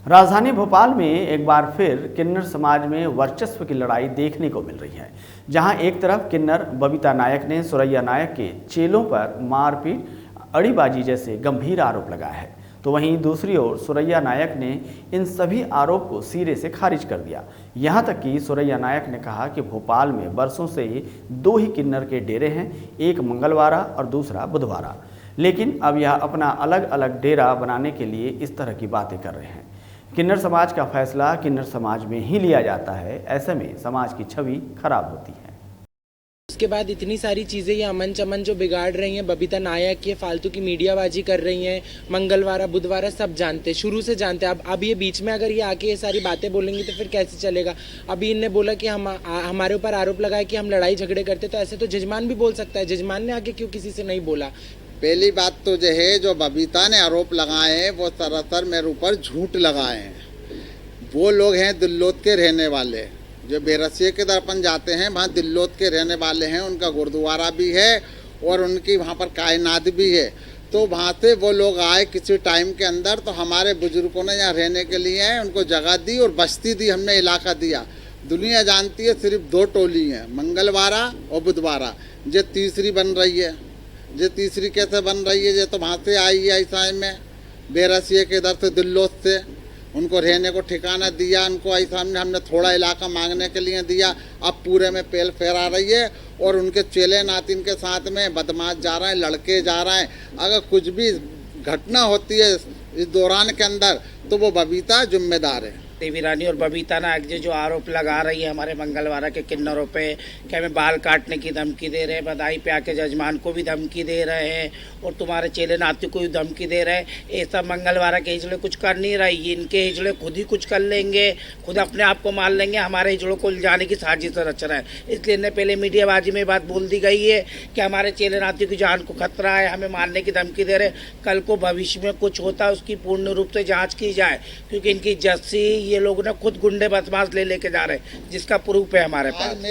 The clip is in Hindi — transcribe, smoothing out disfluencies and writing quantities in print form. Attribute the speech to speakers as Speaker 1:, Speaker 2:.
Speaker 1: राजधानी भोपाल में एक बार फिर किन्नर समाज में वर्चस्व की लड़ाई देखने को मिल रही है, जहां एक तरफ किन्नर बबीता नायक ने सुरैया नायक के चेलों पर मारपीट, अड़ीबाजी जैसे गंभीर आरोप लगाया है, तो वहीं दूसरी ओर सुरैया नायक ने इन सभी आरोप को सिरे से खारिज कर दिया। यहां तक कि सुरैया नायक ने कहा कि भोपाल में बरसों से ही दो ही किन्नर के डेरे हैं, एक मंगलवारा और दूसरा बुधवारा, लेकिन अब यह अपना अलग अलग डेरा बनाने के लिए इस तरह की बातें कर रहे हैं। किन्नर समाज का फैसला किन्नर समाज में ही लिया जाता है, ऐसे में समाज की छवि खराब होती है।
Speaker 2: उसके बाद इतनी सारी चीज़ें ये अमन चमन जो बिगाड़ रही हैं, बबीता नायक ये फालतू की मीडियाबाजी कर रही हैं, मंगलवारा बुधवारा सब जानते, शुरू से जानते। अब ये बीच में अगर ये आके ये सारी बातें बोलेंगी तो फिर कैसे चलेगा। अभी इनने बोला कि हमारे ऊपर आरोप लगाया कि हम लड़ाई झगड़े करते, तो ऐसे तो जजमान भी बोल सकता है। जजमान ने आगे क्यों किसी से नहीं बोला।
Speaker 3: पहली बात तो जो है, जो बबीता ने आरोप लगाए हैं वो सरासर मेरे ऊपर झूठ लगाए हैं। वो लोग हैं दिल्लोत के रहने वाले, जो बेरसिए के दर्पण जाते हैं वहाँ दिल्लोत के रहने वाले हैं, उनका गुरुद्वारा भी है और उनकी वहाँ पर कायनात भी है। तो वहाँ से वो लोग आए किसी टाइम के अंदर, तो हमारे बुजुर्गों ने यहाँ रहने के लिए उनको जगह दी और बस्ती दी, हमने इलाका दिया। दुनिया जानती है सिर्फ दो टोली हैं, मंगलवारा और बुधवारा। ये तीसरी बन रही है। ये तीसरी कैसे बन रही है? ये तो वहाँ से आई है ईसाई में, बेरसिए के इधर से दिल्लोत से, उनको रहने को ठिकाना दिया, उनको ऐसा हमने थोड़ा इलाका मांगने के लिए दिया। अब पूरे में पेल फहरा रही है और उनके चेले नातिन के साथ में बदमाश जा रहे हैं, लड़के जा रहे हैं। अगर कुछ भी घटना होती है इस दौरान के अंदर तो वो बबीता जिम्मेदार है।
Speaker 4: देवी रानी और बबीता नायक जो आरोप लगा रही है हमारे मंगलवारा के किन्नरों पे कि हमें बाल काटने की धमकी दे रहे हैं, बधाई पे आके जजमान को भी धमकी दे रहे हैं और तुम्हारे चेले नाती को भी धमकी दे रहे हैं। ये सब मंगलवारा के हिजड़े कुछ कर नहीं रही, इनके हिजड़े खुद ही कुछ कर लेंगे, खुद अपने आप को मार लेंगे। हमारे हिजड़ों को जाने की साजिश रच रहा है। इसलिए इन्हें पहले मीडियाबाजी में बात बोल दी गई है कि हमारे चेले नाती की जान को खतरा है, हमें मारने की धमकी दे रहे। कल को भविष्य में कुछ होता है उसकी पूर्ण रूप से जाँच की जाए, क्योंकि इनकी जस्सी ये लोग ना खुद गुंडे बदमाश लेके जा रहे हैं, जिसका प्रूफ है हमारे पास।